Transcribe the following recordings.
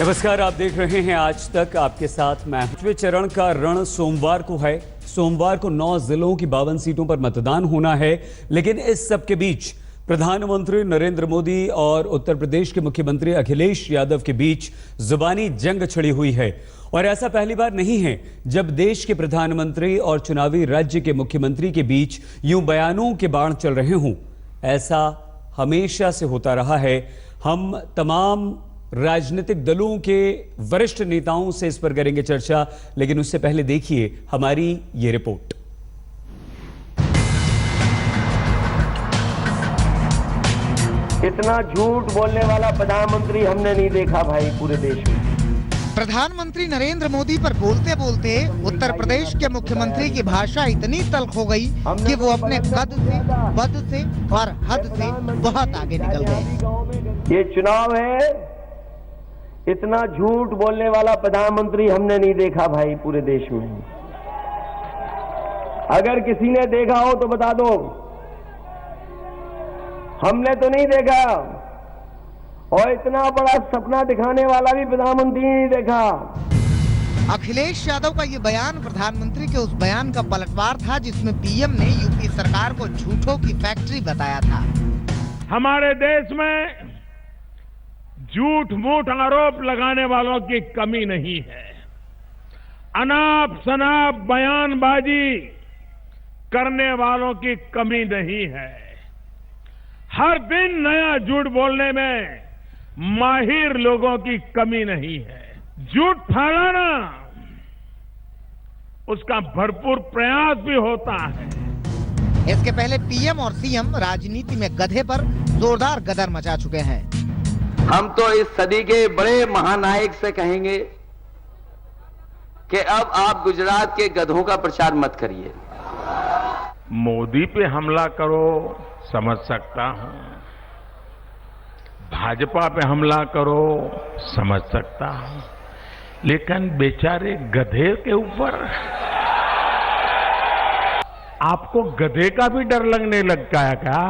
नमस्कार, आप देख रहे हैं आज तक। आपके साथ मैं। 5वें चरण का रण सोमवार को है। सोमवार को 9 जिलों की 52 सीटों पर मतदान होना है। लेकिन इस सब के बीच प्रधानमंत्री नरेंद्र मोदी और उत्तर प्रदेश के मुख्यमंत्री अखिलेश यादव के बीच जुबानी जंग छिड़ी हुई है। और ऐसा पहली बार नहीं है जब देश के प्रधानमंत्री और चुनावी राज्य के मुख्यमंत्री के बीच यूं बयानों के बाण चल रहे हों। ऐसा हमेशा से होता रहा है। हम तमाम राजनीतिक दलों के वरिष्ठ नेताओं से इस पर करेंगे चर्चा, लेकिन उससे पहले देखिए हमारी ये रिपोर्ट। इतना झूठ बोलने वाला प्रधानमंत्री हमने नहीं देखा भाई पूरे देश में। प्रधानमंत्री नरेंद्र मोदी पर बोलते बोलते उत्तर प्रदेश के मुख्यमंत्री की भाषा इतनी तल्ख हो गई कि वो अपने कद से, बद से और हद से बहुत आगे निकल गए। ये चुनाव है, इतना झूठ बोलने वाला प्रधानमंत्री हमने नहीं देखा भाई पूरे देश में। अगर किसी ने देखा हो तो बता दो। हमने तो नहीं देखा, और इतना बड़ा सपना दिखाने वाला भी प्रधानमंत्री नहीं देखा। अखिलेश यादव का ये बयान प्रधानमंत्री के उस बयान का पलटवार था जिसमें पीएम ने यूपी सरकार को झूठों की फैक्ट्री बताया था। हमारे देश में झूठ मूठ आरोप लगाने वालों की कमी नहीं है। अनाप शनाप बयानबाजी करने वालों की कमी नहीं है। हर दिन नया झूठ बोलने में माहिर लोगों की कमी नहीं है। झूठ फैलाना उसका भरपूर प्रयास भी होता है। इसके पहले पीएम और सीएम राजनीति में गधे पर जोरदार गदर मचा चुके हैं। हम तो इस सदी के बड़े महानायक से कहेंगे कि अब आप गुजरात के गधों का प्रचार मत करिए। मोदी पे हमला करो समझ सकता हूं, भाजपा पे हमला करो समझ सकता हूं, लेकिन बेचारे गधे के ऊपर आपको गधे का भी डर लगने लग गया क्या?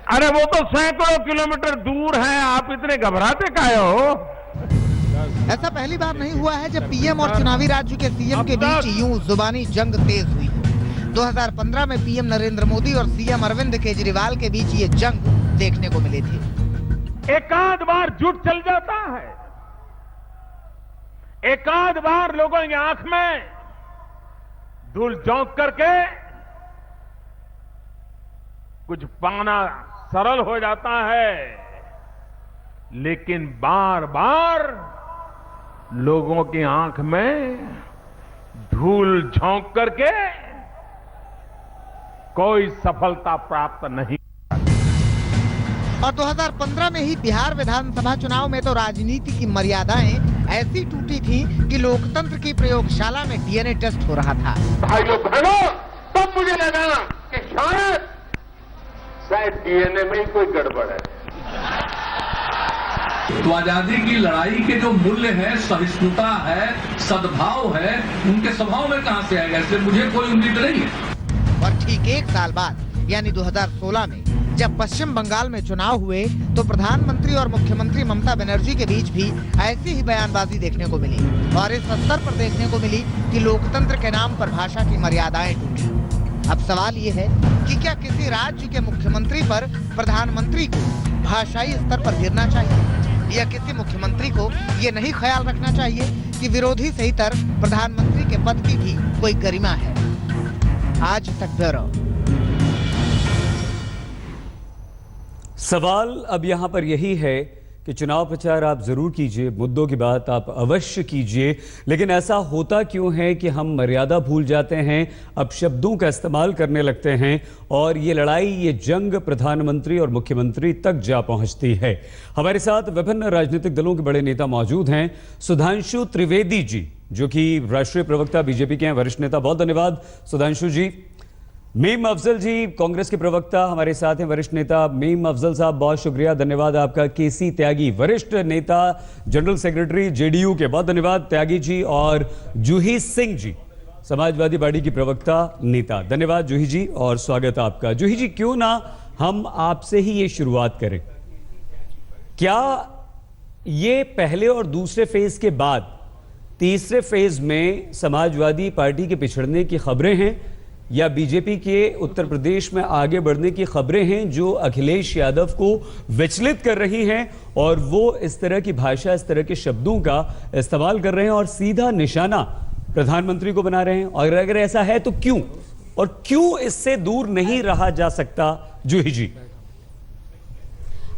अरे वो तो सैकड़ों किलोमीटर दूर है, आप इतने घबराते काहे हो? ऐसा पहली बार नहीं हुआ है जब पीएम और चुनावी राज्य के सीएम के बीच यूं जुबानी जंग तेज हुई। 2015 में पीएम नरेंद्र मोदी और सीएम अरविंद केजरीवाल के बीच ये जंग देखने को मिली थी। एकाध बार झूठ चल जाता है, एकाध बार लोगों की आंख में धूल झोंक करके कुछ पाना सरल हो जाता है, लेकिन बार बार लोगों की आंख में धूल झोंक करके कोई सफलता प्राप्त नहीं। और 2015 में ही बिहार विधानसभा चुनाव में तो राजनीति की मर्यादाएं ऐसी टूटी थी कि लोकतंत्र की प्रयोगशाला में डीएनए टेस्ट हो रहा था। भाइयों बहनों, तब मुझे लगा कि शायद डीएनए में ही कोई गड़बड़ है। तो आजादी की लड़ाई के जो मूल्य है, सहिष्णुता है, सद्भाव है, उनके स्वभाव में कहां से आएगा, इसलिए मुझे कोई उम्मीद नहीं है। और ठीक एक साल बाद यानी 2016 में जब पश्चिम बंगाल में चुनाव हुए तो प्रधानमंत्री और मुख्यमंत्री ममता बनर्जी के बीच भी ऐसी ही बयानबाजी देखने को मिली। और इस स्तर पर देखने को मिली कि लोकतंत्र के नाम पर भाषा की मर्यादाएं टूटी। अब सवाल ये है कि क्या किसी राज्य के मुख्यमंत्री पर प्रधानमंत्री को भाषाई स्तर पर गिरना चाहिए, या किसी मुख्यमंत्री को ये नहीं ख्याल रखना चाहिए कि विरोधी सहितर प्रधानमंत्री के पद की भी कोई गरिमा है। आज तक ब्यूरो। सवाल अब यहां पर यही है कि चुनाव प्रचार आप जरूर कीजिए, मुद्दों की बात आप अवश्य कीजिए, लेकिन ऐसा होता क्यों है कि हम मर्यादा भूल जाते हैं, अब शब्दों का इस्तेमाल करने लगते हैं और ये लड़ाई, ये जंग प्रधानमंत्री और मुख्यमंत्री तक जा पहुंचती है। हमारे साथ विभिन्न राजनीतिक दलों के बड़े नेता मौजूद हैं। सुधांशु त्रिवेदी जी, जो कि राष्ट्रीय प्रवक्ता बीजेपी के हैं, वरिष्ठ नेता, बहुत धन्यवाद सुधांशु जी। मीम अफजल जी, कांग्रेस के प्रवक्ता हमारे साथ हैं, वरिष्ठ नेता। मीम अफजल साहब, बहुत शुक्रिया, धन्यवाद आपका। केसी त्यागी, वरिष्ठ नेता, जनरल सेक्रेटरी जेडीयू के, बहुत धन्यवाद त्यागी जी। और जूही सिंह जी, समाजवादी पार्टी की प्रवक्ता, नेता, धन्यवाद जूही जी और स्वागत आपका। जूही जी, क्यों ना हम आपसे ही ये शुरुआत करें। क्या ये पहले और दूसरे फेज के बाद तीसरे फेज में समाजवादी पार्टी के पिछड़ने की खबरें हैं या बीजेपी के उत्तर प्रदेश में आगे बढ़ने की खबरें हैं जो अखिलेश यादव को विचलित कर रही हैं और वो इस तरह की भाषा, इस तरह के शब्दों का इस्तेमाल कर रहे हैं और सीधा निशाना प्रधानमंत्री को बना रहे हैं? और अगर ऐसा है तो क्यों, और क्यों इससे दूर नहीं रहा जा सकता? जूही जी।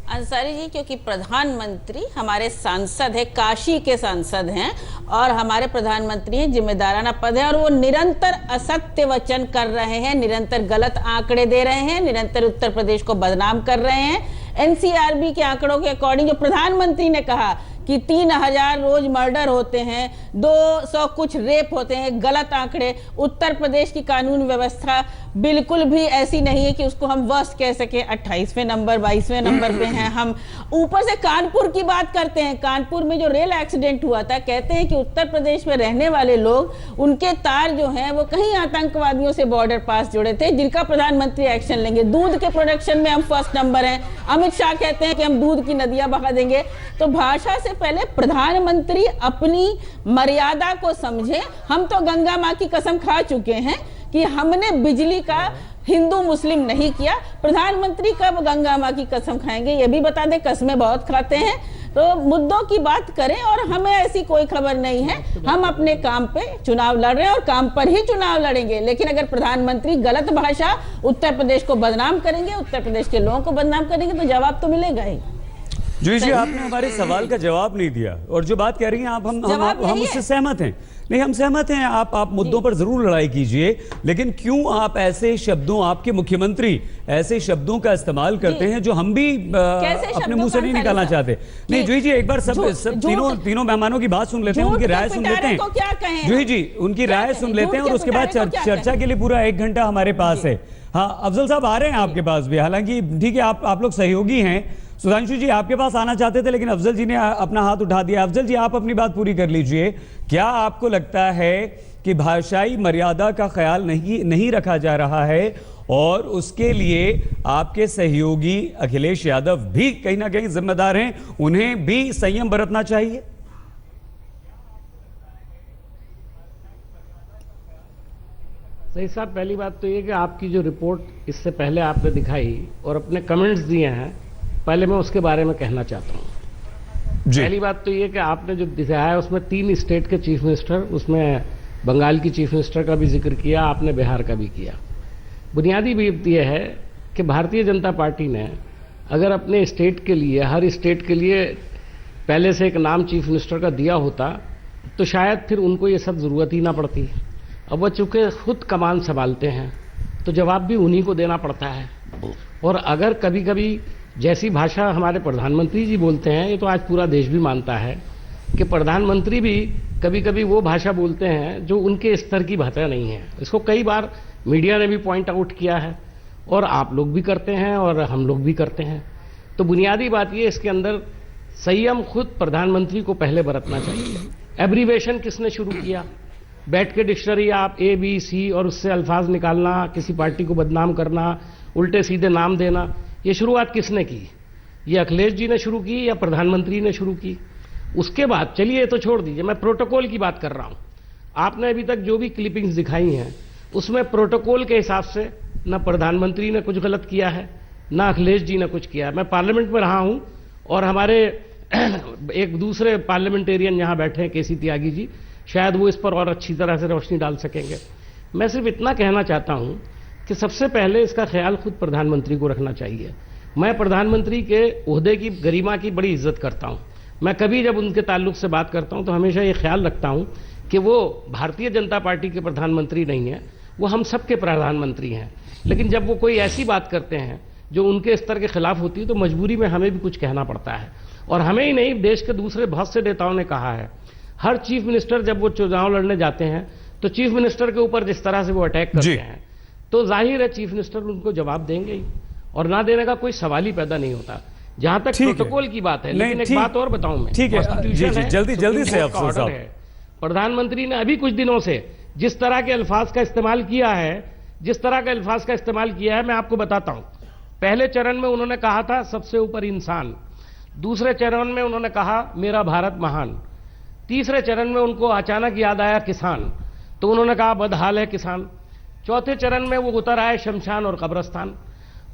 अंसारी जी, क्योंकि प्रधानमंत्री हमारे सांसद है, काशी के सांसद हैं और हमारे प्रधानमंत्री हैं, जिम्मेदाराना पद है और वो निरंतर असत्य वचन कर रहे हैं, निरंतर गलत आंकड़े दे रहे हैं, निरंतर उत्तर प्रदेश को बदनाम कर रहे हैं। एनसीआरबी के आंकड़ों के अकॉर्डिंग जो प्रधानमंत्री ने कहा कि 3000 रोज मर्डर होते हैं, 200 कुछ रेप होते हैं, गलत आंकड़े। उत्तर प्रदेश की कानून व्यवस्था बिल्कुल भी ऐसी नहीं है कि उसको हम वर्स्ट कह सके। 28वें नंबर 22वें नंबर पे हैं हम। ऊपर से कानपुर की बात करते हैं, कानपुर में जो रेल एक्सीडेंट हुआ था, कहते हैं कि उत्तर प्रदेश में रहने वाले लोग, उनके तार जो हैं वो कहीं आतंकवादियों से बॉर्डर पास जुड़े थे, जिनका प्रधानमंत्री एक्शन लेंगे। दूध के प्रोडक्शन में हम फर्स्ट नंबर हैं, अमित शाह कहते हैं कि हम दूध की नदियां बहा देंगे। तो भाषा से पहले प्रधानमंत्री अपनी मर्यादा को समझे। हम तो गंगा मां की कसम खा चुके हैं कि हमने बिजली का हिंदू मुस्लिम नहीं किया। प्रधानमंत्री कब गंगा मां की कसम खाएंगे ये भी बता दें, कसमें बहुत खाते हैं। तो मुद्दों की बात करें और हमें ऐसी कोई खबर नहीं है। हम अपने काम पे चुनाव लड़ रहे हैं और काम पर ही चुनाव लड़ेंगे। लेकिन अगर प्रधानमंत्री गलत भाषा उत्तर प्रदेश को बदनाम करेंगे, उत्तर प्रदेश के लोगों को बदनाम करेंगे, तो जवाब तो मिलेगा ही। जी, आपने हमारे सवाल का जवाब नहीं दिया और जो बात कह रही हैं आप, हम उससे सहमत हैं। नहीं, हम सहमत हैं, आप मुद्दों पर जरूर लड़ाई कीजिए, लेकिन क्यों आप ऐसे शब्दों, आपके मुख्यमंत्री ऐसे शब्दों का इस्तेमाल करते हैं जो हम भी अपने मुंह से नहीं निकालना चाहते? नहीं जूही जी, एक बार सब तीनों मेहमानों की बात सुन लेते हैं, उनकी राय सुन लेते हैं। जूही जी, उनकी राय सुन लेते हैं और उसके बाद चर्चा के लिए पूरा 1 घंटा हमारे पास है। हाँ, अफजल साहब आ रहे हैं आपके पास भी, हालांकि ठीक है आप लोग सहयोगी हैं। सुधांशु जी आपके पास आना चाहते थे लेकिन अफजल जी ने अपना हाथ उठा दिया। अफजल जी, आप अपनी बात पूरी कर लीजिए। क्या आपको लगता है कि भाषाई मर्यादा का ख्याल नहीं रखा जा रहा है और उसके लिए आपके सहयोगी अखिलेश यादव भी कहीं ना कहीं जिम्मेदार हैं, उन्हें भी संयम बरतना चाहिए? सही साहब, पहली बात तो ये कि आपकी जो रिपोर्ट इससे पहले आपने दिखाई और अपने कमेंट्स दिए हैं, पहले मैं उसके बारे में कहना चाहता हूँ। पहली बात तो ये कि आपने जो दिखाया है उसमें 3 स्टेट के चीफ मिनिस्टर, उसमें बंगाल की चीफ मिनिस्टर का भी जिक्र किया, आपने बिहार का भी किया। बुनियादी बात यह है कि भारतीय जनता पार्टी ने अगर अपने स्टेट के लिए, हर स्टेट के लिए पहले से एक नाम चीफ मिनिस्टर का दिया होता तो शायद फिर उनको ये सब जरूरत ही ना पड़ती। अब वो चूंकि खुद कमान संभालते हैं तो जवाब भी उन्हीं को देना पड़ता है। और अगर कभी कभी जैसी भाषा हमारे प्रधानमंत्री जी बोलते हैं, ये तो आज पूरा देश भी मानता है कि प्रधानमंत्री भी कभी कभी वो भाषा बोलते हैं जो उनके स्तर की भाषा नहीं है। इसको कई बार मीडिया ने भी पॉइंट आउट किया है और आप लोग भी करते हैं और हम लोग भी करते हैं। तो बुनियादी बात ये, इसके अंदर संयम खुद प्रधानमंत्री को पहले बरतना चाहिए। एब्रीवेशन किसने शुरू किया? बैठ के डिक्शनरी आप ABC और उससे अल्फाज निकालना, किसी पार्टी को बदनाम करना, उल्टे सीधे नाम देना, ये शुरुआत किसने की? ये अखिलेश जी ने शुरू की या प्रधानमंत्री ने शुरू की? उसके बाद चलिए तो छोड़ दीजिए, मैं प्रोटोकॉल की बात कर रहा हूं। आपने अभी तक जो भी क्लिपिंग्स दिखाई हैं उसमें प्रोटोकॉल के हिसाब से न प्रधानमंत्री ने कुछ गलत किया है, न अखिलेश जी ने कुछ किया। मैं पार्लियामेंट में रहा हूं और हमारे एक दूसरे पार्लियामेंटेरियन यहां बैठे हैं, केसी त्यागी जी, शायद वो इस पर और अच्छी तरह से रोशनी डाल सकेंगे। मैं सिर्फ इतना कहना चाहता हूं कि सबसे पहले इसका ख्याल खुद प्रधानमंत्री को रखना चाहिए। मैं प्रधानमंत्री के ओहदे की गरिमा की बड़ी इज्जत करता हूं। मैं कभी जब उनके ताल्लुक से बात करता हूं तो हमेशा ये ख्याल रखता हूं कि वो भारतीय जनता पार्टी के प्रधानमंत्री नहीं है, वो हम सबके प्रधानमंत्री हैं। लेकिन जब वो कोई ऐसी बात करते हैं जो उनके स्तर के खिलाफ होती है तो मजबूरी में हमें भी कुछ कहना पड़ता है। और हमें ही नहीं, देश के दूसरे बहुत से नेताओं ने कहा है, हर चीफ मिनिस्टर जब वो चुनाव लड़ने जाते हैं तो चीफ मिनिस्टर के ऊपर जिस तरह से वो अटैक करते हैं तो जाहिर है चीफ मिनिस्टर उनको जवाब देंगे ही और ना देने का कोई सवाल ही पैदा नहीं होता। जहां तक प्रोटोकॉल की बात है, लेकिन एक बात और बताऊं मैं, ठीक है, जल्दी से अफसर साहब, प्रधानमंत्री ने अभी कुछ दिनों से जिस तरह के अल्फाज का इस्तेमाल किया है, मैं आपको बताता हूं। पहले चरण में उन्होंने कहा था सबसे ऊपर इंसान, दूसरे चरण में उन्होंने कहा मेरा भारत महान, तीसरे चरण में उनको अचानक याद आया किसान, तो उन्होंने कहा बदहाल है किसान, चौथे चरण में वो उतर आए शमशान और कब्रस्तान,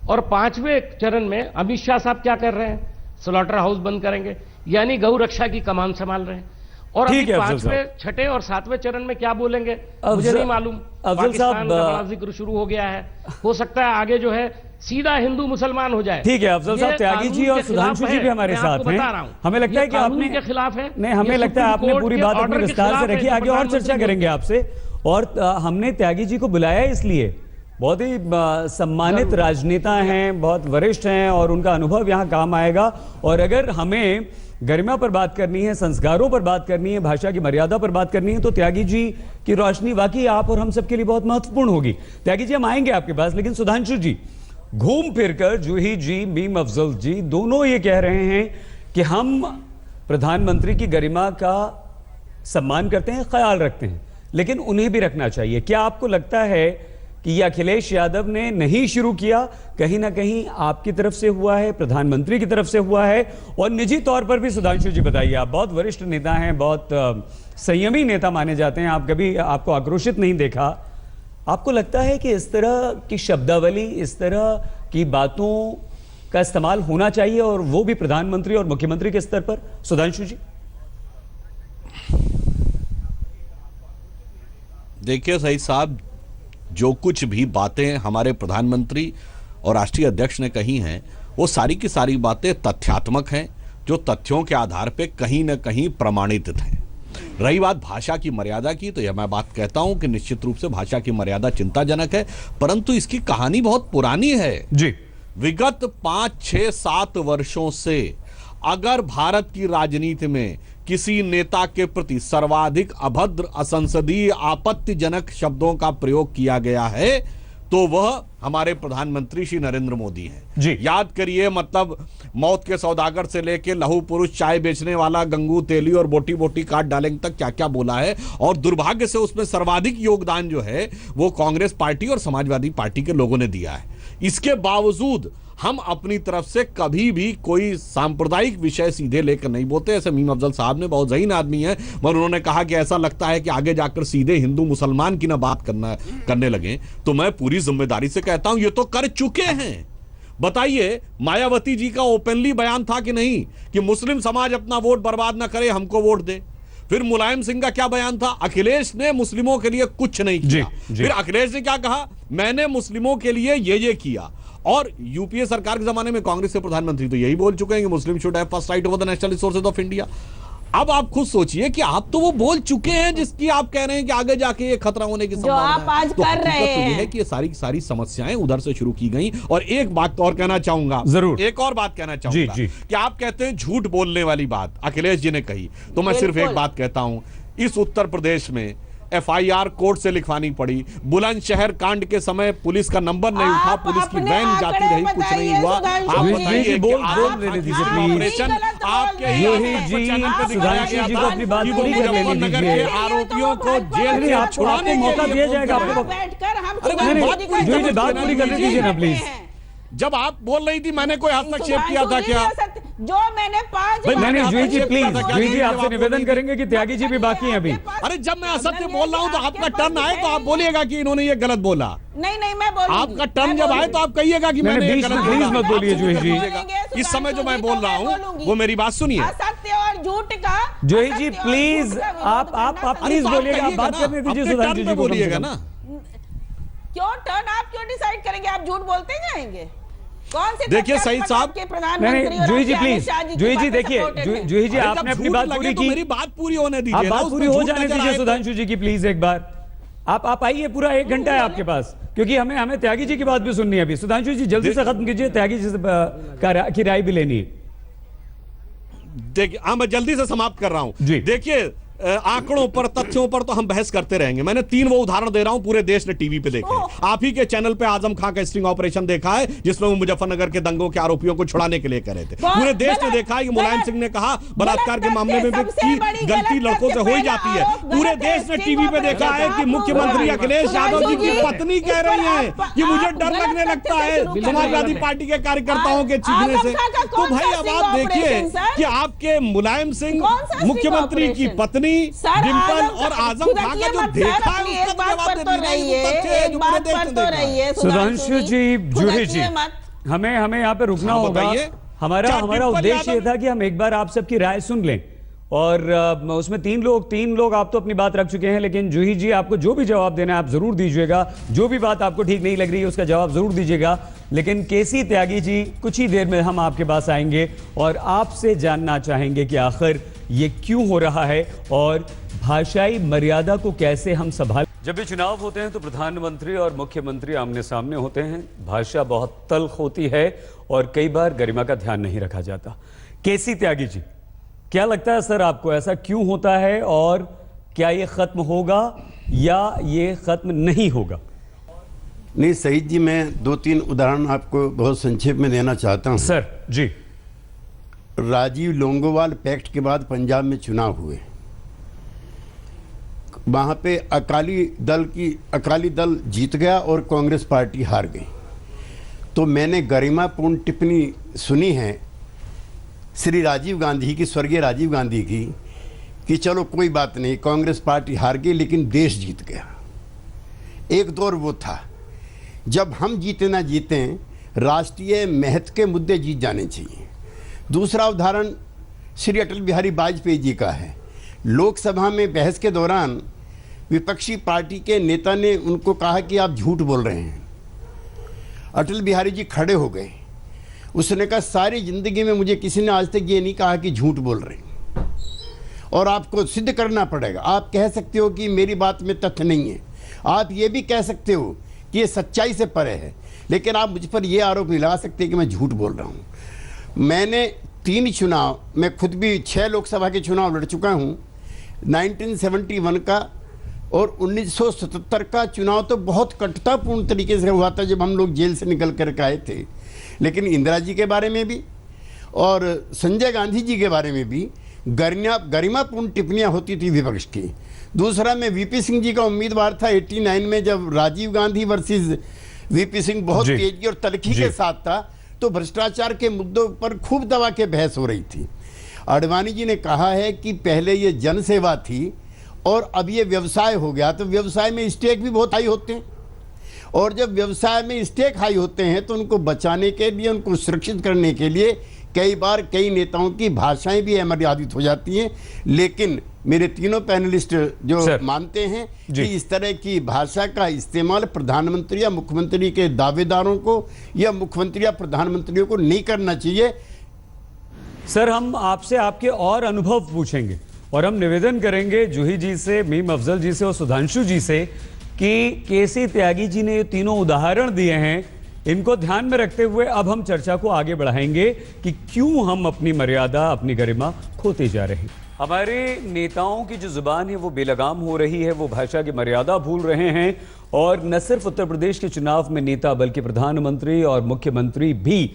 और पांचवें चरण में अमित शाह साहब क्या कर रहे हैं, स्लॉटर हाउस बंद करेंगे, यानी गौ रक्षा की कमान संभाल रहे हैं। और अभी पांचवें, छठे और सातवें चरण में क्या बोलेंगे मुझे नहीं मालूम। पाकिस्तान का बड़ा जिक्र शुरू हो गया है, हो सकता है आगे जो है सीधा हिंदू मुसलमान हो जाए। ठीक है अफजल साहब, त्यागी जी और सुधांशु जी भी हमारे साथ हैं। हमें लगता है कि आपने के खिलाफ है, नहीं, हमें लगता है आपने पूरी बात अपने विस्तार से रखी, आगे और चर्चा करेंगे आपसे। और हमने त्यागी जी को बुलाया इसलिए, बहुत ही सम्मानित राजनेता हैं, बहुत वरिष्ठ हैं और उनका अनुभव यहाँ काम आएगा। और अगर हमें गरिमा पर बात करनी है, संस्कारों पर बात करनी है, भाषा की मर्यादा पर बात करनी है, तो त्यागी जी की रोशनी वाकई आप और हम सबके लिए बहुत महत्वपूर्ण होगी। त्यागी जी हम आएंगे आपके पास, लेकिन सुधांशु जी, घूम फिरकर जूही जी, मीम अफजल जी दोनों ये कह रहे हैं कि हम प्रधानमंत्री की गरिमा का सम्मान करते हैं, ख्याल रखते हैं, लेकिन उन्हें भी रखना चाहिए। क्या आपको लगता है कि ये अखिलेश यादव ने नहीं शुरू किया, कहीं ना कहीं आपकी तरफ से हुआ है, प्रधानमंत्री की तरफ से हुआ है? और निजी तौर पर भी सुधांशु जी बताइए, आप बहुत वरिष्ठ नेता हैं, बहुत संयमी नेता माने जाते हैं, आप कभी आपको आक्रोशित नहीं देखा। आपको लगता है कि इस तरह की शब्दावली, इस तरह की बातों का इस्तेमाल होना चाहिए, और वो भी प्रधानमंत्री और मुख्यमंत्री के स्तर पर? सुधांशु जी देखिए सही साहब, जो कुछ भी बातें हमारे प्रधानमंत्री और राष्ट्रीय अध्यक्ष ने कही हैं, वो सारी की सारी बातें तथ्यात्मक हैं, जो तथ्यों के आधार पे कहीं न कहीं प्रमाणित हैं। रही बात भाषा की मर्यादा की, तो यह मैं बात कहता हूं कि निश्चित रूप से भाषा की मर्यादा चिंताजनक है, परंतु इसकी कहानी बहुत पुरानी है जी। विगत 5, 6, 7 वर्षों से अगर भारत की राजनीति में किसी नेता के प्रति सर्वाधिक अभद्र, असंसदीय, आपत्तिजनक शब्दों का प्रयोग किया गया है, तो वह हमारे प्रधानमंत्री श्री नरेंद्र मोदी हैं जी। याद करिए, मतलब मौत के सौदागर से लेके लहू पुरुष, चाय बेचने वाला, गंगू तेली और बोटी बोटी काट डालेंगे तक क्या क्या बोला है। और दुर्भाग्य से उसमें सर्वाधिक योगदान जो है वो कांग्रेस पार्टी और समाजवादी पार्टी के लोगों ने दिया है। इसके बावजूद हम अपनी तरफ से कभी भी कोई सांप्रदायिक विषय सीधे लेकर नहीं बोलते। ऐसे मीम अफजल साहब ने, बहुत ज़हीन आदमी है, मगर उन्होंने कहा कि ऐसा लगता है कि आगे जाकर सीधे हिंदू मुसलमान की ना बात करने लगे। तो मैं पूरी जिम्मेदारी से कहता हूं, ये तो कर चुके हैं। बताइए, मायावती जी का ओपनली बयान था कि नहीं कि मुस्लिम समाज अपना वोट बर्बाद ना करे, हमको वोट दे। फिर मुलायम सिंह का क्या बयान था, अखिलेश ने मुस्लिमों के लिए कुछ नहीं किया। फिर अखिलेश ने क्या कहा, मैंने मुस्लिमों के लिए ये किया। और यूपीए सरकार के जमाने में कांग्रेस के प्रधानमंत्री तो यही बोल चुके हैं कि मुस्लिम should have first right over the national resources of India. अब आप खुद सोचिए कि आप तो वो बोल चुके हैं जिसकी आप कह रहे हैं कि आगे जाके ये खतरा होने की संभावना है। जो आप आज कर रहे हैं, तो ये है कि ये सारी समस्याएं उधर से शुरू की गई। और एक बात और कहना चाहूंगा, जरूर एक और बात कहना चाहूंगा कि आप कहते हैं झूठ बोलने वाली बात अखिलेश जी ने कही, तो मैं सिर्फ एक बात कहता हूं, इस उत्तर प्रदेश में FIR कोर्ट से लिखवानी पड़ी। बुलंदशहर कांड के समय पुलिस का नंबर नहीं उठा, पुलिस की वैन जाती रही, कुछ नहीं हुआ। आप बताइए कि ऑपरेशन आपके मुजफ्फरनगर के आरोपियों को जेल से छुड़ाने मौका दिया जाएगा आपको। बात पूरी करने दीजिए ना प्लीज। जब आप बोल रही थी मैंने कोई हस्तक्षेप किया था क्या? जो मैंने 5 नहीं, जूही जी प्लीज, जूही जी आपसे निवेदन करेंगे कि त्यागी जी भी बाकी हैं अभी। अरे जब मैं असत्य बोल रहा हूं तो आपका टर्न आए तो आप बोलिएगा कि इन्होंने ये गलत बोला। नहीं मैं बोलूंगी। आपका टर्न जब आए तो आप कहिएगा कि मैंने ये गलत बोला। प्लीज मत बोलिए जूही जी। इस समय जो मैं बोल रहा हूं वो मेरी बात सुनिए। असत्य और झूठ का जूही जी प्लीज आप प्लीज बोलिएगा, आप बात करने दीजिए सुधांशु जी को। बोलिएगा ना, क्यों टर्न आप क्यों डिसाइड करेंगे? आप झूठ बोलते जाएंगे। कौन से देखिए सईद साहब, नहीं जूही जी प्लीज, जूही जी देखिए, जूही जी आपने अपनी बात पूरी की, मेरी बात पूरी होने दीजिए, आप बात पूरी हो जाने दीजिए सुधांशु जी की प्लीज। एक बार आप आइए, पूरा 1 घंटा है आपके पास, क्योंकि हमें त्यागी जी की बात भी सुननी है अभी। सुधांशु जी जल्दी से खत्म कीजिए, त्यागी जी की राय भी लेनी है। देखिए, मैं जल्दी से समाप्त कर रहा हूं। देखिए आंकड़ों पर, तथ्यों पर तो हम बहस करते रहेंगे। मैंने 3 वो उदाहरण दे रहा हूं, पूरे देश ने टीवी पे देखे। आप ही के चैनल पे आजम खां का स्टिंग ऑपरेशन देखा है, जिसमें वो मुजफ्फरनगर के दंगों के आरोपियों को छुड़ाने के लिए कर रहे थे। पूरे देश ने देखा है कि मुलायम सिंह ने कहा बलात्कार के मामले में भी गलती लड़कों से हो ही जाती है। पूरे देश ने टीवी पे देखा है कि मुख्यमंत्री अखिलेश यादव जी की पत्नी कह रही है कि मुझे डर लगने लगता है समाजवादी पार्टी के कार्यकर्ताओं के चीखने से। तो भाई अब आप देखिए कि आपके मुलायम सिंह मुख्यमंत्री की पत्नी डिंपल और आजम खां का जो देखा है उसका जवाब दे दीजिए। सुधांशु जी, जूही जी, हमें यहाँ पे रुकना होगा। हमारा उद्देश्य ये था कि हम एक बार आप सबकी राय सुन लें, और उसमें तीन लोग आप तो अपनी बात रख चुके हैं, लेकिन जूही जी आपको जो भी जवाब देना है आप जरूर दीजिएगा। जो भी बात आपको ठीक नहीं लग रही है उसका जवाब जरूर दीजिएगा। लेकिन केसी त्यागी जी, कुछ ही देर में हम आपके पास आएंगे और आपसे जानना चाहेंगे कि आखिर ये क्यों हो रहा है और भाषाई मर्यादा को कैसे हम संभाल। जब भी चुनाव होते हैं तो प्रधानमंत्री और मुख्यमंत्री आमने सामने होते हैं। भाषा बहुत तल्ख होती है और कई बार गरिमा का ध्यान नहीं रखा जाता। केसी त्यागी जी, क्या लगता है सर आपको, ऐसा क्यों होता है और क्या ये खत्म होगा या ये खत्म नहीं होगा? नहीं सईद जी, मैं 2-3 उदाहरण आपको बहुत संक्षेप में देना चाहता हूं। सर जी, राजीव लोंगोवाल पैक्ट के बाद पंजाब में चुनाव हुए, वहां पे अकाली दल जीत गया और कांग्रेस पार्टी हार गई। तो मैंने गरिमापूर्ण टिप्पणी सुनी है श्री राजीव गांधी की, स्वर्गीय राजीव गांधी की, कि चलो कोई बात नहीं, कांग्रेस पार्टी हार गई लेकिन देश जीत गया। एक दौर वो था जब हम जीते ना जीते राष्ट्रीय महत्व के मुद्दे जीत जाने चाहिए। दूसरा उदाहरण श्री अटल बिहारी वाजपेयी जी का है। लोकसभा में बहस के दौरान विपक्षी पार्टी के नेता ने उनको कहा कि आप झूठ बोल रहे हैं। अटल बिहारी जी खड़े हो गए, उसने कहा सारी जिंदगी में मुझे किसी ने आज तक ये नहीं कहा कि झूठ बोल रहे हैं और आपको सिद्ध करना पड़ेगा। आप कह सकते हो कि मेरी बात में तथ्य नहीं है, आप ये भी कह सकते हो कि ये सच्चाई से परे है, लेकिन आप मुझ पर यह आरोप नहीं लगा सकते कि मैं झूठ बोल रहा हूँ। मैंने 3 चुनाव, मैं खुद भी 6 लोकसभा के चुनाव लड़ चुका हूँ। 1971 का और 1977 का चुनाव तो बहुत कटुतापूर्ण तरीके से हुआ था जब हम लोग जेल से निकल कर आए थे, लेकिन इंदिरा जी के बारे में भी और संजय गांधी जी के बारे में भी गरिमापूर्ण टिप्पणियां होती थी विपक्ष की। दूसरा, मैं वीपी सिंह जी का उम्मीदवार था 89 में, जब राजीव गांधी वर्सेस वीपी सिंह बहुत तेजी और तलखी के साथ था, तो भ्रष्टाचार के मुद्दों पर खूब दबा के बहस हो रही थी। आडवाणी जी ने कहा है कि पहले ये जनसेवा थी और अब ये व्यवसाय हो गया। तो व्यवसाय में स्टेक भी बहुत हाई होते हैं, और जब व्यवसाय में स्टेक हाई होते हैं तो उनको बचाने के लिए, उनको सुरक्षित करने के लिए कई बार कई नेताओं की भाषाएं भी अमर्यादित हो जाती हैं। लेकिन मेरे तीनों पैनलिस्ट जो मानते हैं कि इस तरह की भाषा का इस्तेमाल प्रधानमंत्री या मुख्यमंत्री के दावेदारों को या मुख्यमंत्री या प्रधानमंत्रियों को नहीं करना चाहिए। सर, हम आपसे आपके और अनुभव पूछेंगे और हम निवेदन करेंगे जूही जी से, मीम अफजल जी से और सुधांशु जी से कि केसी त्यागी जी ने ये तीनों उदाहरण दिए हैं, इनको ध्यान में रखते हुए अब हम चर्चा को आगे बढ़ाएंगे कि क्यों हम अपनी मर्यादा, अपनी गरिमा खोते जा रहे हैं। हमारे नेताओं की जो जुबान है वो बेलगाम हो रही है, वो भाषा की मर्यादा भूल रहे हैं, और न सिर्फ उत्तर प्रदेश के चुनाव में नेता बल्कि प्रधानमंत्री और मुख्यमंत्री भी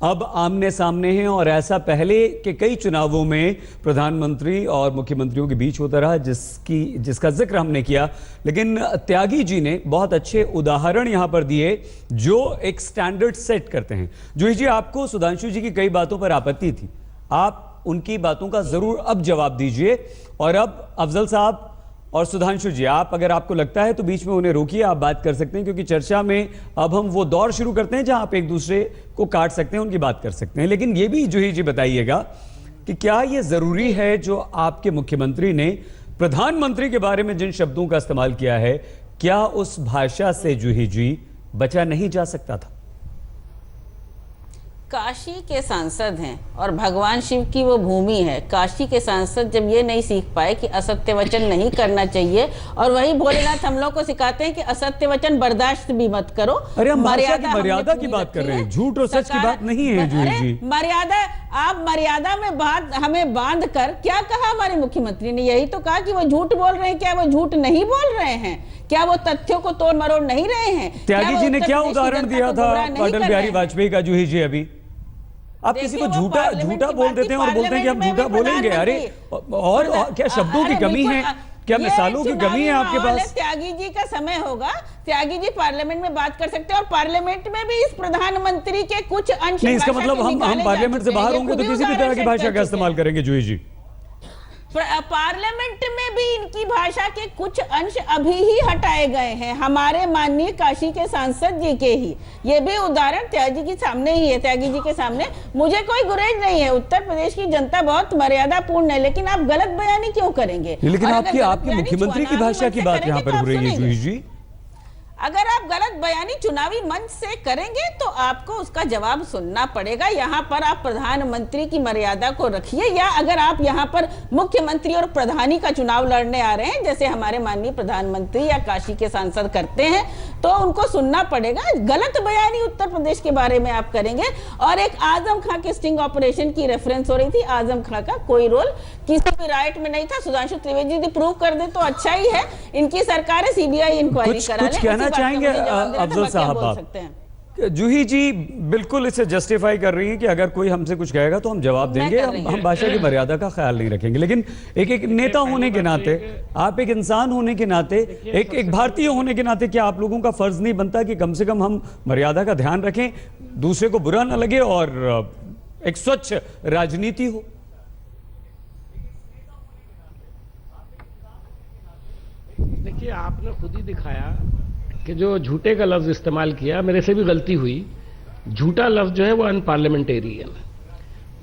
अब आमने सामने हैं। और ऐसा पहले के कई चुनावों में प्रधानमंत्री और मुख्यमंत्रियों के बीच होता रहा, जिसका जिक्र हमने किया। लेकिन त्यागी जी ने बहुत अच्छे उदाहरण यहां पर दिए जो एक स्टैंडर्ड सेट करते हैं। जूही जी, आपको सुधांशु जी की कई बातों पर आपत्ति थी, आप उनकी बातों का जरूर अब जवाब दीजिए। और अब अफजल साहब और सुधांशु जी, आप अगर आपको लगता है तो बीच में उन्हें रोकिए, आप बात कर सकते हैं, क्योंकि चर्चा में अब हम वो दौर शुरू करते हैं जहां आप एक दूसरे को काट सकते हैं, उनकी बात कर सकते हैं। लेकिन ये भी जूही जी बताइएगा कि क्या ये जरूरी है जो आपके मुख्यमंत्री ने प्रधानमंत्री के बारे में जिन शब्दों का इस्तेमाल किया है, क्या उस भाषा से जूही जी बचा नहीं जा सकता था? काशी के सांसद हैं और भगवान शिव की वो भूमि है। काशी के सांसद जब ये नहीं सीख पाए कि असत्य वचन नहीं करना चाहिए, और वही भोलेनाथ हम लोग को सिखाते हैं कि असत्य वचन बर्दाश्त भी मत करो। अरे हम मर्यादा की बात कर रहे हैं, झूठ और सच की बात नहीं है जूही जी। मर्यादा आप मर्यादा में हमें बांध कर क्या कहा हमारे मुख्यमंत्री ने? यही तो कहा कि वो झूठ बोल रहे हैं। क्या वो झूठ नहीं बोल रहे हैं? क्या वो तथ्यों को तोड़ मरोड़ नहीं रहे हैं? त्यागी जी ने क्या उदाहरण दिया था अटल बिहारी वाजपेयी का, जूही जी? अभी आप किसी को झूठा बोल देते हैं और बोलते हैं कि हम झूठा बोलेंगे। अरे और क्या शब्दों की कमी है? क्या मिसालों की कमी है आपके पास? त्यागी जी का समय होगा, त्यागी जी पार्लियामेंट में बात कर सकते हैं और पार्लियामेंट में भी इस प्रधानमंत्री के कुछ अंश नहीं, इसका मतलब हम पार्लियामेंट से बाहर होंगे तो किसी भी तरह की भाषा का इस्तेमाल करेंगे जूही जी? पार्लियामेंट में भी इनकी भाषा के कुछ अंश अभी ही हटाए गए हैं, हमारे माननीय काशी के सांसद जी के ही। ये भी उदाहरण त्यागी के सामने ही है, त्यागी जी के सामने। मुझे कोई गुरेज नहीं है, उत्तर प्रदेश की जनता बहुत मर्यादापूर्ण है, लेकिन आप गलत बयानी क्यों करेंगे? लेकिन आपके मुख्यमंत्री की भाषा की बात यहाँ पर हो रही है जूही जी। अगर आप गलत बयानी चुनावी मंच से करेंगे तो आपको उसका जवाब सुनना पड़ेगा। यहाँ पर आप प्रधानमंत्री की मर्यादा को रखिए, या अगर आप यहाँ पर मुख्यमंत्री और प्रधानी का चुनाव लड़ने आ रहे हैं जैसे हमारे माननीय प्रधानमंत्री या काशी के सांसद करते हैं, तो उनको सुनना पड़ेगा। गलत बयानी उत्तर प्रदेश के बारे में आप करेंगे। और एक आजम खां के स्टिंग ऑपरेशन की रेफरेंस हो रही थी, आजम खां का कोई रोल किसी भी राइट में नहीं था। सुधांशु त्रिवेदी यदि प्रूव कर दे तो अच्छा ही है, इनकी सरकार है, सीबीआई इंक्वायरी करा ले। चाहेंगे अफजल साहब आप? जूही जी बिल्कुल इसे जस्टिफाई कर रही हैं कि अगर कोई हमसे कुछ कहेगा तो हम जवाब देंगे, हम भाषा की मर्यादा का ख्याल नहीं रखेंगे। लेकिन एक नेता होने के नाते, आप एक इंसान होने के नाते, एक भारतीय होने के नाते, क्या आप लोगों का फर्ज नहीं बनता कि कम से कम हम मर्यादा का ध्यान रखें, दूसरे को बुरा ना लगे और एक स्वच्छ राजनीति हो? देखिए, आपने खुद ही दिखाया कि जो झूठे का लफ्ज इस्तेमाल किया, मेरे से भी गलती हुई। झूठा लफ्ज जो है वो अनपार्लियामेंटेरियन है,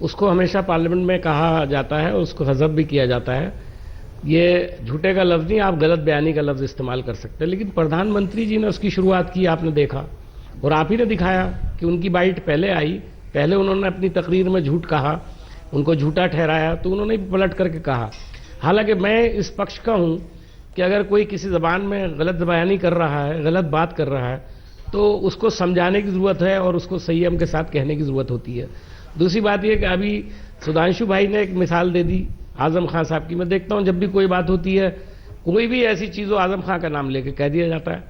उसको हमेशा पार्लियामेंट में कहा जाता है, उसको हज़फ भी किया जाता है। ये झूठे का लफ्ज नहीं, आप गलत बयानी का लफ्ज इस्तेमाल कर सकते हैं। लेकिन प्रधानमंत्री जी ने उसकी शुरुआत की, आपने देखा, और आप ही ने दिखाया कि उनकी बाइट पहले आई, पहले उन्होंने अपनी तकरीर में झूठ कहा, उनको झूठा ठहराया, तो उन्होंने पलट करके कहा। हालांकि मैं इस पक्ष का हूं कि अगर कोई किसी ज़बान में गलत बयानी कर रहा है, गलत बात कर रहा है, तो उसको समझाने की ज़रूरत है और उसको संयम के साथ कहने की ज़रूरत होती है। दूसरी बात यह कि अभी सुधांशु भाई ने एक मिसाल दे दी आज़म खां साहब की। मैं देखता हूं जब भी कोई बात होती है, कोई भी ऐसी चीज़ हो, आज़म खां का नाम लेके कह दिया जाता है।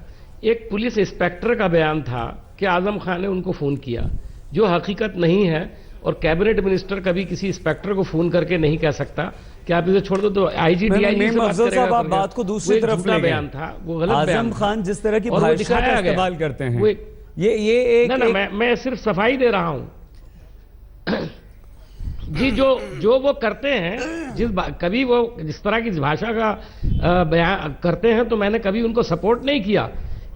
एक पुलिस इंस्पेक्टर का बयान था कि आज़म खां ने उनको फ़ोन किया, जो हकीकत नहीं है। और कैबिनेट मिनिस्टर कभी किसी इंस्पेक्टर को फ़ोन करके नहीं कह सकता कि आप इसे छोड़ दो, तो आईजी डीआईजी से बात करेगा। आप बात को दूसरी तरफ ले बयान था, वो गलत बयान। आज़म खान जिस तरह की भाषा का इस्तेमाल करते हैं, ये एक मैं सिर्फ सफाई दे रहा हूं जी। जो वो करते हैं, कभी वो जिस तरह की भाषा का बयान करते हैं, तो मैंने कभी उनको सपोर्ट नहीं किया,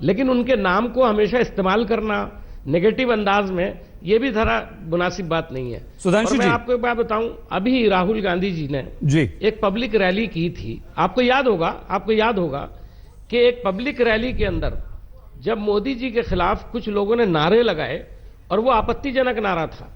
लेकिन उनके नाम को हमेशा इस्तेमाल करना नेगेटिव अंदाज में, ये भी जरा मुनासिब बात नहीं है। सुधांशु जी, मैं आपको एक बात बताऊं, अभी राहुल गांधी जी ने एक पब्लिक रैली की थी। आपको याद होगा कि एक पब्लिक रैली के अंदर जब मोदी जी के खिलाफ कुछ लोगों ने नारे लगाए और वो आपत्तिजनक नारा था,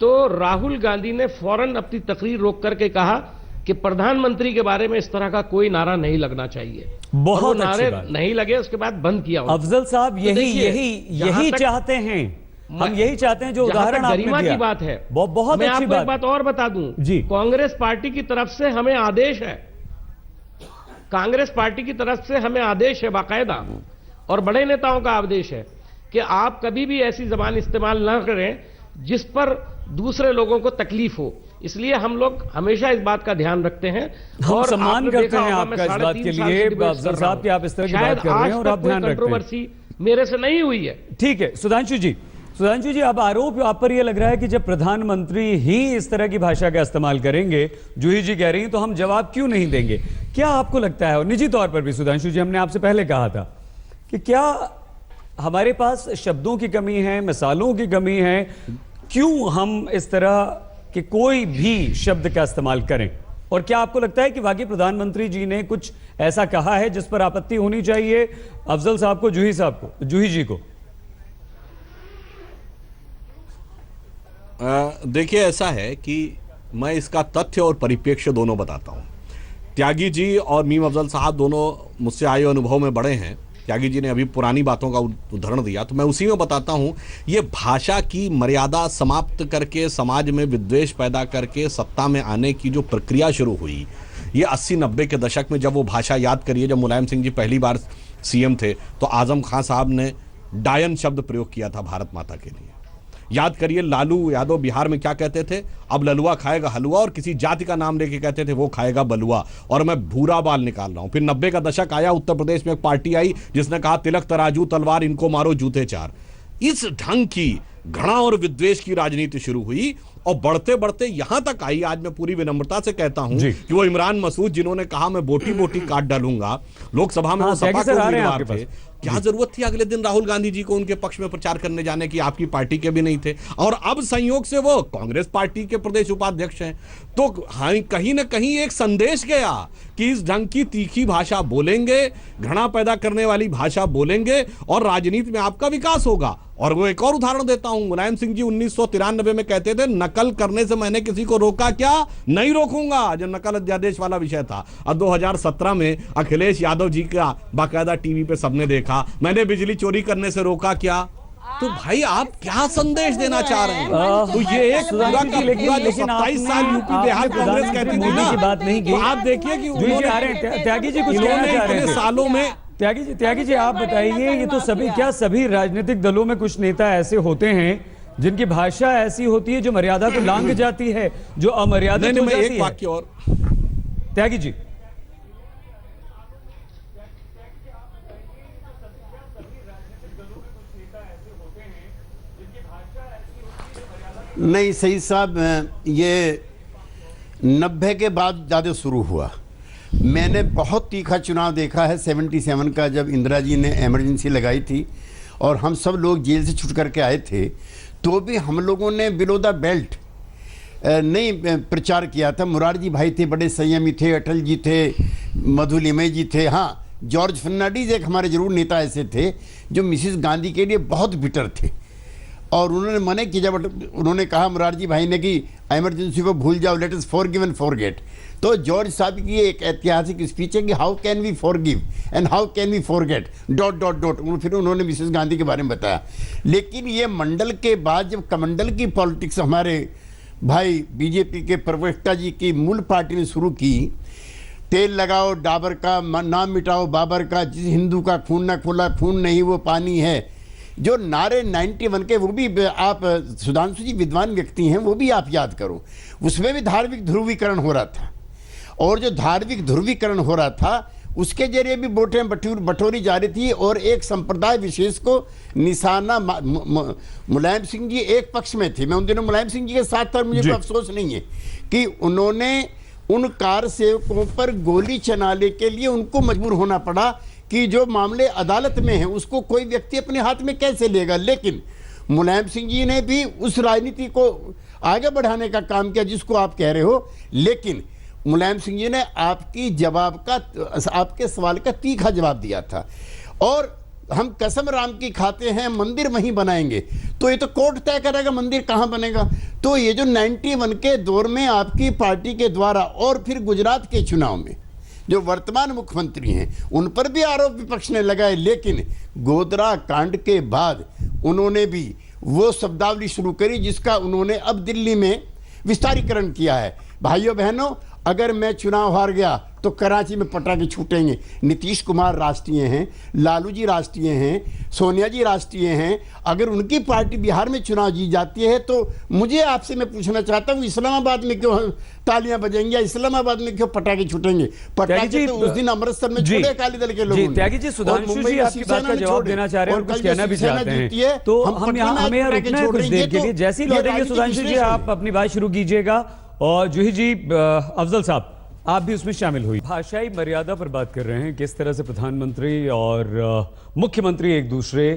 तो राहुल गांधी ने फौरन अपनी तकरीर रोक करके कहा कि प्रधानमंत्री के बारे में इस तरह का कोई नारा नहीं लगना चाहिए। बहुत नारे नहीं लगे, उसके बाद बंद किया। अफजल साहब यही चाहते हैं, हम यही चाहते हैं जो उदाहरण आपने गरिमा दिया। की बात है, बहुत मैं अच्छी आपको एक बात और बता दूं जी। कांग्रेस पार्टी की तरफ से हमें आदेश है, कांग्रेस पार्टी की तरफ से हमें आदेश है बाकायदा, और बड़े नेताओं का आदेश है कि आप कभी भी ऐसी जबान इस्तेमाल ना करें जिस पर दूसरे लोगों को तकलीफ हो। इसलिए हम लोग हमेशा इस बात का ध्यान रखते हैं और सम्मान करते हैं आपका इस बात के लिए अफजल साहब कि आप इस तरह की बात कर रहे हैं और आप ध्यान रखते हैं। कंट्रोवर्सी मेरे से नहीं हुई है। ठीक है सुधांशु जी, अब आरोप आप पर यह लग रहा है कि जब प्रधानमंत्री ही इस तरह की भाषा का इस्तेमाल करेंगे, जूही जी कह रही हैं, तो हम जवाब क्यों नहीं देंगे? क्या आपको लगता है, और निजी तौर पर भी सुधांशु जी, हमने आपसे पहले कहा था कि क्या हमारे पास शब्दों की कमी है, मिसालों की कमी है, क्यों हम इस तरह के कोई भी शब्द का इस्तेमाल करें? और क्या आपको लगता है कि वाकई प्रधानमंत्री जी ने कुछ ऐसा कहा है जिस पर आपत्ति होनी चाहिए अफजल साहब को, जूही जी को? देखिए, ऐसा है कि मैं इसका तथ्य और परिप्रेक्ष्य दोनों बताता हूं। त्यागी जी और मीम अफजल साहब दोनों मुझसे आयु अनुभव में बड़े हैं, त्यागी जी ने अभी पुरानी बातों का उदाहरण दिया, तो मैं उसी में बताता हूं, ये भाषा की मर्यादा समाप्त करके समाज में विद्वेष पैदा करके सत्ता में आने की जो प्रक्रिया शुरू हुई, ये 80-90 के दशक में जब वो भाषा, याद करिए जब मुलायम सिंह जी पहली बार सीएम थे तो आजम खान साहब ने डायन शब्द प्रयोग किया था भारत माता के लिए। याद करिए लालू यादव बिहार में क्या कहते थे, अब ललुआ खाएगा हलवा, और किसी जाति का नाम लेके कहते थे वो खाएगा बलुआ, और मैं भूरा बाल निकाल रहा हूं। फिर 90 का दशक आया, उत्तर प्रदेश में एक पार्टी आई जिसने कहा तिलक तराजू तलवार इनको मारो जूते चार। इस ढंग की घृणा और विद्वेष की राजनीति शुरू हुई और बढ़ते बढ़ते यहां तक आई। आज मैं पूरी विनम्रता से कहता हूं कि वो इमरान मसूद जिन्होंने कहा मैं बोटी बोटी काट डालूंगा, लोकसभा में वो सपा के उम्मीदवार थे, क्या जरूरत थी अगले दिन राहुल गांधी जी को उनके पक्ष में प्रचार करने जाने की, आपकी पार्टी के भी नहीं थे, और अब संयोग से वो कांग्रेस पार्टी के प्रदेश उपाध्यक्ष हैं। तो हाँ, कहीं ना कहीं एक संदेश गया कि इस ढंग की तीखी भाषा बोलेंगे, घृणा पैदा करने वाली भाषा बोलेंगे और राजनीति में आपका विकास होगा। और वो एक और उदाहरण देता हूं, मुलायम सिंह जी 1993 में कहते थे नकल करने से मैंने किसी को रोका क्या, नहीं रोकूंगा, जो नकल अध्यादेश वाला विषय था। अब 2017 में अखिलेश यादव जी का बाकायदा टीवी पे सबने देखा, मैंने बिजली चोरी करने से रोका क्या। तो भाई आप क्या संदेश देना चाह रहे हैं? तो ये एक पूरा का पूरा जो 27 साल यूपी बिहार कांग्रेस कहती थी ना, की बात नहीं की, तो आप देखिए कि त्यागी जी कुछ कहना चाह रहे थे सालों में। त्यागी जी आप बताइए, ये तो सभी राजनीतिक दलों में कुछ नेता ऐसे होते हैं जिनकी भाषा ऐसी होती है जो मर्यादा को लांघ जाती है, जो अमर्यादित हो जाती है। एक वाक्य और त्यागी जी, नहीं सही साहब, ये 90 के बाद ज़्यादा शुरू हुआ। मैंने बहुत तीखा चुनाव देखा है 77 का, जब इंदिरा जी ने इमरजेंसी लगाई थी और हम सब लोग जेल से छूट करके आए थे, तो भी हम लोगों ने बिलो द बेल्ट नहीं प्रचार किया था। मुरारजी भाई थे, बड़े संयमी थे, अटल जी थे, मधुलिमय जी थे, हाँ जॉर्ज फर्नांडीज एक हमारे जरूर नेता ऐसे थे जो मिसिस गांधी के लिए बहुत बिटर थे, और उन्होंने मने कि जब उन्होंने कहा मुरारजी भाई ने कि इमरजेंसी को भूल जाओ, let us forgive and forget, तो जॉर्ज साहब की एक ऐतिहासिक स्पीच है कि how can we forgive and how can we forget ... फिर उन्होंने मिसेस गांधी के बारे में बताया। लेकिन ये मंडल के बाद जब कमंडल की पॉलिटिक्स हमारे भाई बीजेपी के प्रवक्ता जी की मूल पार्टी ने शुरू की, तेल लगाओ डाबर का, नाम मिटाओ बाबर का, जिस हिंदू का खून ना खोला खून नहीं वो पानी है, जो नारे 91 के, वो भी आप सुधांशु जी विद्वान व्यक्ति हैं, वो भी आप याद करो, उसमें भी धार्मिक ध्रुवीकरण हो रहा था, और जो धार्मिक ध्रुवीकरण हो रहा था उसके जरिए भी वोटें बटोरी जा रही थी, और एक संप्रदाय विशेष को निशाना मुलायम सिंह जी एक पक्ष में थे। मैं उन दिनों मुलायम सिंह जी के साथ था, मुझे कोई अफसोस नहीं है कि उन्होंने उन कार सेवकों पर गोली चलाने के लिए उनको मजबूर होना पड़ा कि जो मामले अदालत में है उसको कोई व्यक्ति अपने हाथ में कैसे लेगा। लेकिन मुलायम सिंह जी ने भी उस राजनीति को आगे बढ़ाने का काम किया जिसको आप कह रहे हो, लेकिन मुलायम सिंह जी ने आपके सवाल का तीखा जवाब दिया था। और हम कसम राम की खाते हैं, मंदिर वहीं बनाएंगे, तो ये तो कोर्ट तय करेगा मंदिर कहां बनेगा। तो ये जो 91 के दौर में आपकी पार्टी के द्वारा और फिर गुजरात के चुनाव में जो वर्तमान मुख्यमंत्री हैं उन पर भी आरोप विपक्ष ने लगाए, लेकिन गोधरा कांड के बाद उन्होंने भी वो शब्दावली शुरू करी जिसका उन्होंने अब दिल्ली में विस्तारीकरण किया है। भाइयों बहनों, अगर मैं चुनाव हार गया तो कराची में पटाखे छूटेंगे। नीतीश कुमार राष्ट्रीय हैं, लालू जी राष्ट्रीय हैं, सोनिया जी राष्ट्रीय हैं। अगर उनकी पार्टी बिहार में चुनाव जीत जाती है तो मुझे आपसे मैं पूछना चाहता हूँ, इस्लामाबाद में क्यों तालियां बजेंगी या इस्लामाबाद में क्यों पटाखे छूटेंगे? पटाखे तो उस दिन अमृतसर में छूटे अकाली दल के लोगों ने। त्यागी जी, सुधांशु जी आपकी बात का जवाब देना चाह रहे हैं और कुछ कहना भी चाहते हैं, तो हमें यहाँ रुकना है कुछ देर के लिए। जैसे ही लौटेंगे सुधांशु जी आप अपनी बात शुरू कीजिएगा, और जूही जी, अफजल साहब आप भी उसमें शामिल हुई। भाषाई मर्यादा पर बात कर रहे हैं, किस तरह से प्रधानमंत्री और मुख्यमंत्री एक दूसरे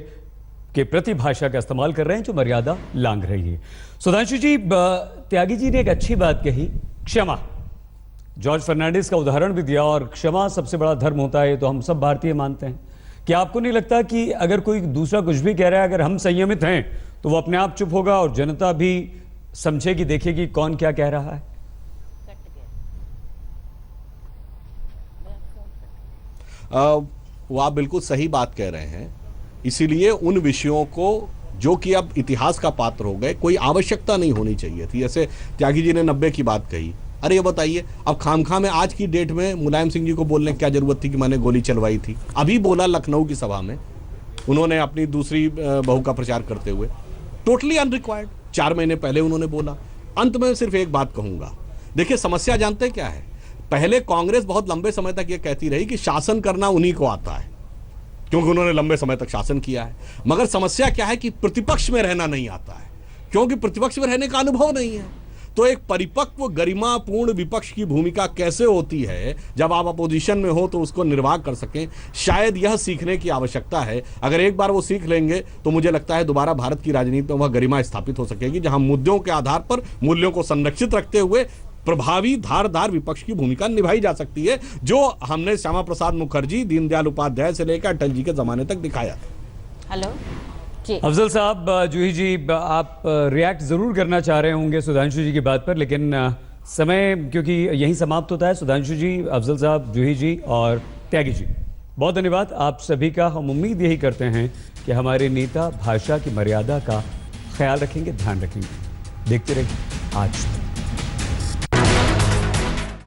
के प्रति भाषा का इस्तेमाल कर रहे हैं जो मर्यादा लांघ रही है। सुधांशु जी, त्यागी जी ने एक अच्छी बात कही, क्षमा। जॉर्ज फर्नांडिस का उदाहरण भी दिया, और क्षमा सबसे बड़ा धर्म होता है, तो हम सब भारतीय मानते हैं। क्या आपको नहीं लगता कि अगर कोई दूसरा कुछ भी कह रहा है, अगर हम संयमित हैं तो वो अपने आप चुप होगा और जनता भी समझेगी, देखेगी कौन क्या कह रहा है? वो आप बिल्कुल सही बात कह रहे हैं। इसीलिए उन विषयों को जो कि अब इतिहास का पात्र हो गए, कोई आवश्यकता नहीं होनी चाहिए थी। जैसे त्यागी जी ने 90 की बात कही, अरे ये बताइए अब खामखा में आज की डेट में मुलायम सिंह जी को बोलने की क्या जरूरत थी कि मैंने गोली चलवाई थी। अभी बोला लखनऊ की सभा में, उन्होंने अपनी दूसरी बहू का प्रचार करते हुए, टोटली अनरिक्वायर्ड। 4 महीने पहले उन्होंने बोला। अंत में सिर्फ एक बात कहूंगा, देखिए समस्या जानते क्या है, पहले कांग्रेस बहुत लंबे समय तक ये कहती रही कि शासन करना उन्हीं को आता है, क्योंकि उन्होंने लंबे समय तक शासन किया है। मगर समस्या क्या है कि प्रतिपक्ष में रहना नहीं आता है, क्योंकि प्रतिपक्ष में रहने का अनुभव नहीं है। तो एक परिपक्व गरिमापूर्ण विपक्ष की भूमिका कैसे होती है जब आप अपोजिशन में हो, तो उसको निर्वाह कर सकें, शायद यह सीखने की आवश्यकता है। अगर एक बार वो सीख लेंगे तो मुझे लगता है दोबारा भारत की राजनीति में वह गरिमा स्थापित हो सकेगी, जहां मुद्दों के आधार पर मूल्यों को संरक्षित रखते हुए प्रभावी धारदार विपक्ष की भूमिका निभाई जा सकती है, जो हमने श्यामा प्रसाद मुखर्जी, दीनदयाल उपाध्याय से लेकर अटल जी के जमाने तक दिखाया था। हेलो जी अफजल साहब, जूही जी, आप रिएक्ट जरूर करना चाह रहे होंगे सुधांशु जी की बात पर, लेकिन समय क्योंकि यहीं समाप्त होता है। सुधांशु जी, अफजल साहब, जूही जी और त्यागी जी, बहुत धन्यवाद आप सभी का। हम उम्मीद यही करते हैं कि हमारे नेता भाषा की मर्यादा का ख्याल रखेंगे, ध्यान रखेंगे। देखते रहिए आज तक।